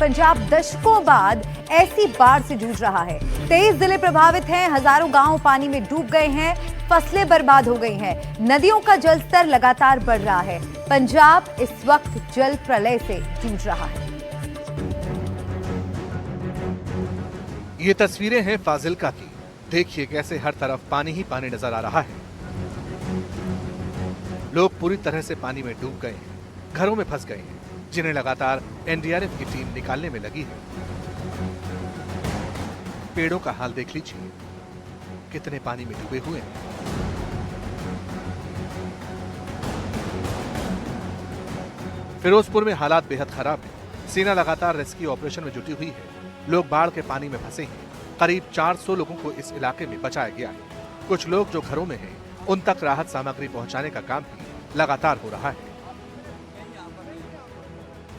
पंजाब दशकों बाद ऐसी बाढ़ से जूझ रहा है। 23 जिले प्रभावित हैं, हजारों गांव पानी में डूब गए हैं, फसलें बर्बाद हो गई हैं, नदियों का जलस्तर लगातार बढ़ रहा है। पंजाब इस वक्त जल प्रलय से जूझ रहा है। ये तस्वीरें हैं फाजिल्का की। देखिए कैसे हर तरफ पानी ही पानी नजर आ रहा है। लोग पूरी तरह से पानी में डूब गए हैं, घरों में फंस गए हैं, जिन्हें लगातार एनडीआरएफ की टीम निकालने में लगी है। पेड़ों का हाल देख लीजिए, कितने पानी में डूबे हुए हैं। फिरोजपुर में हालात बेहद खराब है। सेना लगातार रेस्क्यू ऑपरेशन में जुटी हुई है। लोग बाढ़ के पानी में फंसे हैं। करीब 400 लोगों को इस इलाके में बचाया गया है। कुछ लोग जो घरों में हैं, उन तक राहत सामग्री पहुंचाने का काम भी लगातार हो रहा है।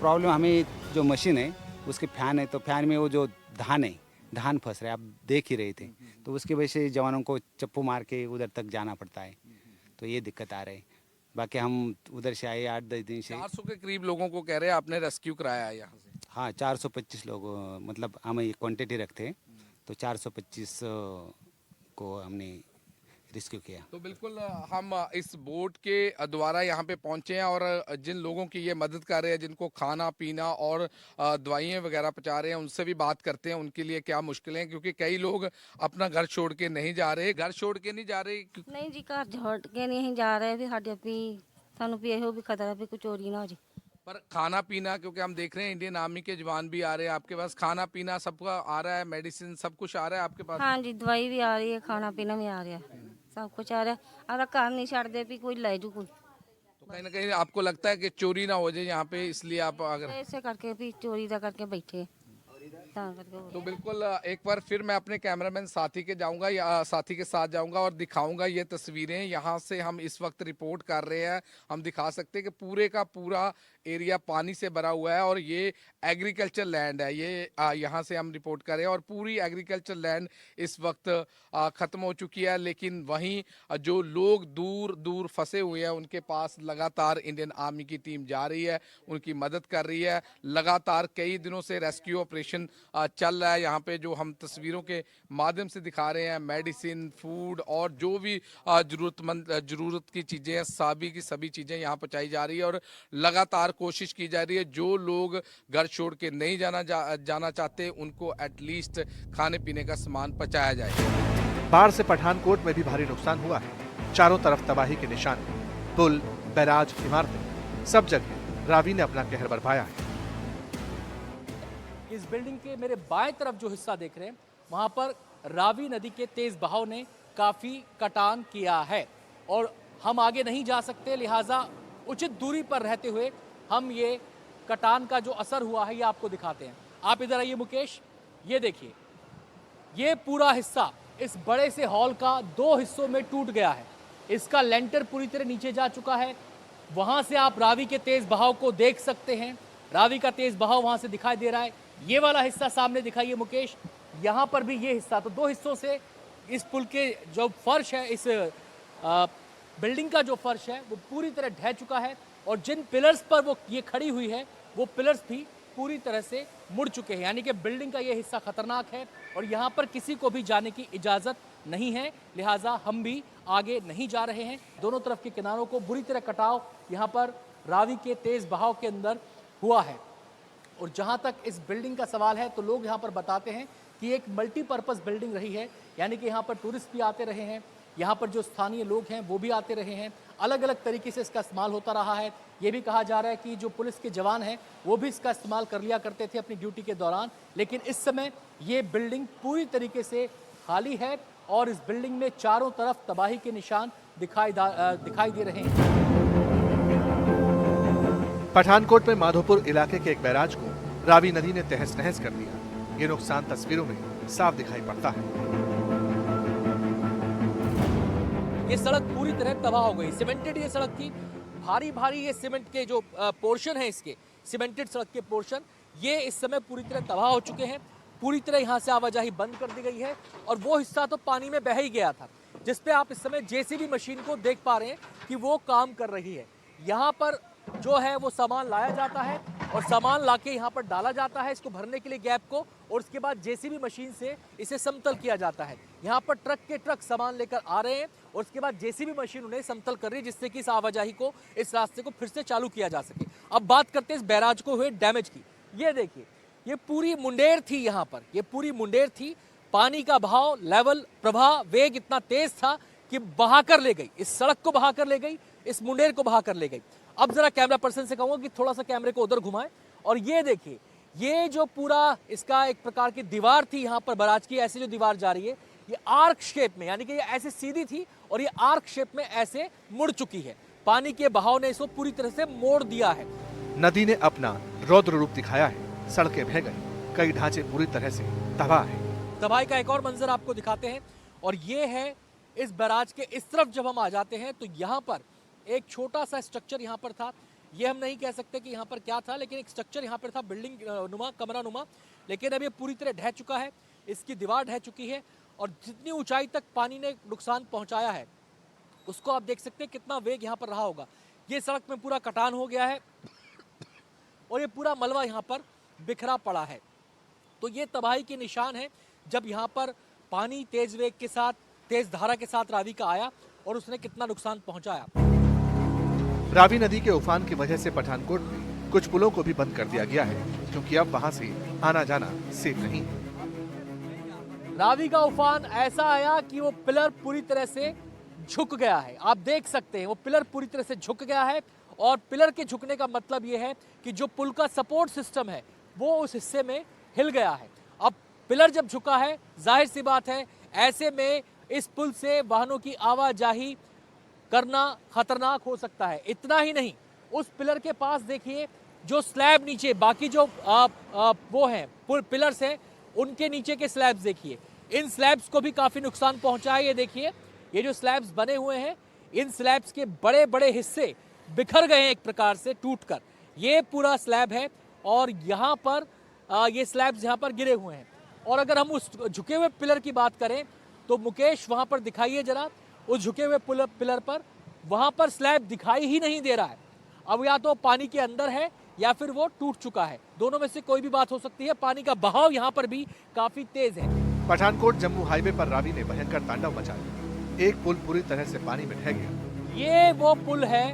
प्रॉब्लम हमें जो मशीन है उसके फैन है, तो फैन में वो जो धान फंस रहे हैं, आप देख ही रहे थे, तो उसकी वजह से जवानों को चप्पू मार के उधर तक जाना पड़ता है, तो ये दिक्कत आ रही है। बाकी हम उधर से आए 8-10 दिन से। 400 के करीब लोगों को कह रहे हैं आपने रेस्क्यू कराया है यहाँ से। हाँ, 425 लोग, मतलब हम ये क्वांटिटी रखते हैं, तो 425 को हमने रेस्क्यू किया। तो बिल्कुल हम इस बोट के द्वारा यहाँ पे पहुंचे हैं और जिन लोगों की ये मदद कर रहे हैं, जिनको खाना पीना और दवाइयाँ वगैरह पहुँचा रहे हैं, उनसे भी बात करते हैं उनके लिए क्या मुश्किलें हैं, क्योंकि कई लोग अपना घर छोड़ के नहीं जा रहे। घर छोड़ के नहीं जा रहे? नहीं जी, घर छोड़ के नहीं जा रहे भी, साढ़े भी सानू भी यही भी खतरा भी कुछ चोरी ना हो जी। पर खाना पीना, क्योंकि हम देख रहे हैं इंडियन आर्मी के जवान भी आ रहे हैं आपके पास, खाना पीना सबका आ रहा है, मेडिसिन सब कुछ आ रहा है आपके पास? हाँ जी, दवाई भी आ रही है, खाना पीना भी आ रहा है, सब कुछ आ रहा है। अगर घर नहीं छड़ दे भी कोई ले जू कोई, तो कहीं ना कहीं आपको लगता है कि चोरी ना हो जाए यहाँ पे, इसलिए आप अगर ऐसे करके भी चोरी दा करके बैठे तो बिल्कुल एक बार फिर मैं अपने कैमरामैन साथी के जाऊंगा या साथी के साथ जाऊंगा और दिखाऊंगा ये तस्वीरें। यहाँ से हम इस वक्त रिपोर्ट कर रहे हैं, हम दिखा सकते हैं कि पूरे का पूरा एरिया पानी से भरा हुआ है और ये एग्रीकल्चर लैंड है। ये यहाँ से हम रिपोर्ट कर रहे हैं और पूरी एग्रीकल्चर लैंड इस वक्त ख़त्म हो चुकी है। लेकिन वहीं जो लोग दूर दूर फंसे हुए हैं, उनके पास लगातार इंडियन आर्मी की टीम जा रही है, उनकी मदद कर रही है। लगातार कई दिनों से रेस्क्यू ऑपरेशन चल रहा है। यहाँ पे जो हम तस्वीरों के माध्यम से दिखा रहे हैं, मेडिसिन, फूड और जो भी ज़रूरत की चीज़ें हैं, सभी की सभी चीज़ें यहाँ पहुँचाई जा रही है और लगातार कोशिश की जा रही है। जो लोग घर छोड़ के नहीं जाना चाहते, उनको एटलीस्ट खाने पीने का सामान पहुँचाया जाए। बाढ़ से पठानकोट में भी भारी नुकसान हुआ है। चारों तरफ तबाही के निशान हैं। पुल, बैराज, इमारतें, सब जगह रावी ने अपना कहर बरपाया है। इस बिल्डिंग के मेरे बाएं तरफ जो हिस्सा देख रहे हैं, वहां पर रावी नदी के तेज बहाव ने काफी कटान किया है और हम आगे नहीं जा सकते, लिहाजा उचित दूरी पर रहते हुए हम ये कटान का जो असर हुआ है ये आपको दिखाते हैं। आप इधर आइए मुकेश, ये देखिए, ये पूरा हिस्सा इस बड़े से हॉल का 2 हिस्सों में टूट गया है। इसका लेंटर पूरी तरह नीचे जा चुका है। वहां से आप रावी के तेज बहाव को देख सकते हैं। रावी का तेज बहाव वहां से दिखाई दे रहा है। ये वाला हिस्सा सामने दिखाइए मुकेश, यहाँ पर भी ये हिस्सा, तो 2 हिस्सों से इस पुल के जो फर्श है, इस बिल्डिंग का जो फर्श है वो पूरी तरह ढह चुका है और जिन पिलर्स पर वो ये खड़ी हुई है वो पिलर्स भी पूरी तरह से मुड़ चुके हैं। यानी कि बिल्डिंग का ये हिस्सा खतरनाक है और यहाँ पर किसी को भी जाने की इजाज़त नहीं है, लिहाजा हम भी आगे नहीं जा रहे हैं। दोनों तरफ के किनारों को बुरी तरह कटाव यहाँ पर रावी के तेज़ बहाव के अंदर हुआ है। और जहाँ तक इस बिल्डिंग का सवाल है, तो लोग यहाँ पर बताते हैं कि एक मल्टीपर्पज़ बिल्डिंग रही है, यानी कि यहाँ पर टूरिस्ट भी आते रहे हैं, यहाँ पर जो स्थानीय लोग हैं वो भी आते रहे हैं, अलग अलग तरीके से इसका इस्तेमाल होता रहा है। ये भी कहा जा रहा है कि जो पुलिस के जवान हैं वो भी इसका इस्तेमाल कर लिया करते थे अपनी ड्यूटी के दौरान, लेकिन इस समय ये बिल्डिंग पूरी तरीके से खाली है और इस बिल्डिंग में चारों तरफ तबाही के निशान दिखाई दे रहे हैं। पठानकोट में माधोपुर इलाके के एक बैराज को रावी नदी ने तहस नहस कर दिया। ये नुकसान तस्वीरों में साफ दिखाई पड़ता है। ये सड़क पूरी तरह तबाह हो गई। सीमेंटेड ये सड़क थी, भारी भारी ये सीमेंट के जो पोर्शन है, इसके सीमेंटेड सड़क के पोर्शन ये इस समय पूरी तरह तबाह हो चुके हैं। पूरी तरह यहाँ से आवाजाही बंद कर दी गई है और वो हिस्सा तो पानी में बह ही गया था, जिस पे आप इस समय जेसीबी मशीन को देख पा रहे हैं कि वो काम कर रही है। यहाँ पर जो है वो सामान लाया जाता है और सामान लाके यहाँ पर डाला जाता है इसको भरने के लिए गैप को, और उसके बाद जेसीबी मशीन से इसे समतल किया जाता है। यहाँ पर ट्रक के ट्रक सामान लेकर आ रहे हैं और उसके बाद जेसीबी मशीन उन्हें समतल कर रही है, जिससे कि इस आवाजाही को, इस रास्ते को फिर से चालू किया जा सके। अब बात करते हैं इस बैराज को हुए डैमेज की। ये देखिए, ये पूरी मुंडेर थी, यहाँ पर ये पूरी मुंडेर थी। पानी का बहाव, लेवल, प्रवाह, वेग इतना तेज था कि बहाकर ले गई, इस सड़क को बहाकर ले गई, इस मुंडेर को बहाकर ले गई। अब जरा कैमरा पर्सन से कहूंगा कि थोड़ा सा कैमरे को उधर घुमाएं और ये देखिए, ये जो पूरा इसका एक प्रकार की दीवार थी यहाँ पर बैराज की, ऐसे जो दीवार जा रही है ये आर्क शेप में, यानी कि ये ऐसे सीधी थी और ये आर्क शेप में ऐसे मुड़ चुकी है। पानी के बहाव ने इसको पूरी तरह से मोड़ दिया है। नदी ने अपना रौद्र रूप दिखाया है, सड़कें बह गई, कई ढांचे पूरी तरह से तबाह है। तबाही का एक और मंजर आपको दिखाते हैं और ये है इस बैराज के इस तरफ जब हम आ जाते हैं तो यहाँ पर एक छोटा सा स्ट्रक्चर यहाँ पर था। ये हम नहीं कह सकते कि यहाँ पर क्या था, लेकिन एक स्ट्रक्चर यहाँ पर था, बिल्डिंग नुमा, कमरा नुमा, लेकिन अब ये पूरी तरह ढह चुका है, इसकी दीवार ढह चुकी है और जितनी ऊंचाई तक पानी ने नुकसान पहुँचाया है उसको आप देख सकते हैं कितना वेग यहाँ पर रहा होगा। ये सड़क में पूरा कटान हो गया है और ये पूरा मलबा यहाँ पर बिखरा पड़ा है। तो ये तबाही के निशान है जब यहाँ पर पानी तेज वेग के साथ, तेज धारा के साथ रावी का आया और उसने कितना नुकसान पहुंचाया। रावी नदी के उफान की वजह से पठानकोट में कुछ पुलों को भी बंद कर दिया गया है, क्योंकि अब वहां से आना जाना सेफ नहीं है। रावी का उफान ऐसा आया कि वो पिलर पूरी तरह से झुक गया है। आप देख सकते हैं वो पिलर पूरी तरह से झुक गया है और पिलर के झुकने का मतलब ये है कि जो पुल का सपोर्ट सिस्टम है वो उस हिस्से में हिल गया है। अब पिलर जब झुका है, जाहिर सी बात है ऐसे में इस पुल से वाहनों की आवाजाही करना खतरनाक हो सकता है। इतना ही नहीं, उस पिलर के पास देखिए जो स्लैब नीचे, बाकी जो वो हैं पिलर्स हैं, उनके नीचे के स्लैब्स देखिए, इन स्लैब्स को भी काफी नुकसान पहुंचा है। ये देखिए, ये जो स्लैब्स बने हुए हैं, इन स्लैब्स के बड़े बड़े हिस्से बिखर गए हैं एक प्रकार से टूटकर। ये पूरा स्लैब है और यहाँ पर ये स्लैब्स यहाँ पर गिरे हुए हैं। और अगर हम उस झुके हुए पिलर की बात करें तो मुकेश वहाँ पर दिखाइए जरा, उस झुके हुए पिलर पर, वहाँ पर स्लैब दिखाई ही नहीं दे रहा है। अब या तो पानी के अंदर है या फिर वो टूट चुका है, दोनों में से कोई भी बात हो सकती है। पानी का बहाव यहाँ पर भी काफी तेज है। पठानकोट जम्मू हाईवे पर रावी ने भयंकर तांडव मचाया, एक पुल पूरी तरह से पानी में ढह गया। ये वो पुल है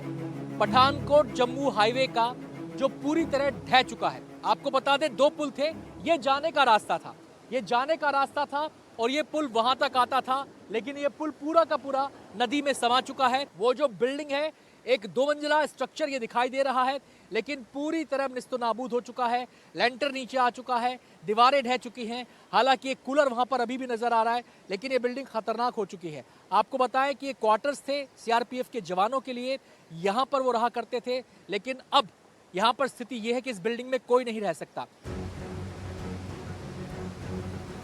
पठानकोट जम्मू हाईवे का जो पूरी तरह ढह चुका है। आपको बता दें, दो पुल थे, ये जाने का रास्ता था, ये जाने का रास्ता था और ये पुल वहां तक आता था, लेकिन ये पुल पूरा का पूरा नदी में समा चुका है। वो जो बिल्डिंग है, एक 2 मंजिला स्ट्रक्चर ये दिखाई दे रहा है, लेकिन पूरी तरह निस्तनाबूद हो चुका है। लेंटर नीचे आ चुका है, दीवारें ढह चुकी हैं। हालांकि एक कूलर वहां पर अभी भी नजर आ रहा है, लेकिन ये बिल्डिंग खतरनाक हो चुकी है। आपको बताएं कि ये क्वार्टर्स थे सीआरपीएफ के जवानों के लिए, यहाँ पर वो रहा करते थे, लेकिन अब यहाँ पर स्थिति ये है कि इस बिल्डिंग में कोई नहीं रह सकता।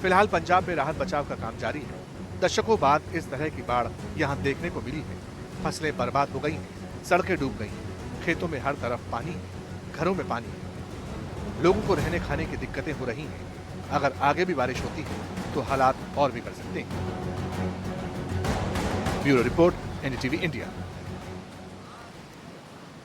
फिलहाल पंजाब में राहत बचाव का काम जारी है। दशकों बाद इस तरह की बाढ़ यहाँ देखने को मिली है। फसलें बर्बाद हो गई हैं, सड़कें डूब गई हैं, खेतों में हर तरफ पानी है, घरों में पानी है, लोगों को रहने खाने की दिक्कतें हो रही हैं। अगर आगे भी बारिश होती है तो हालात और बिगड़ सकते हैं। Bureau report, NDTV India.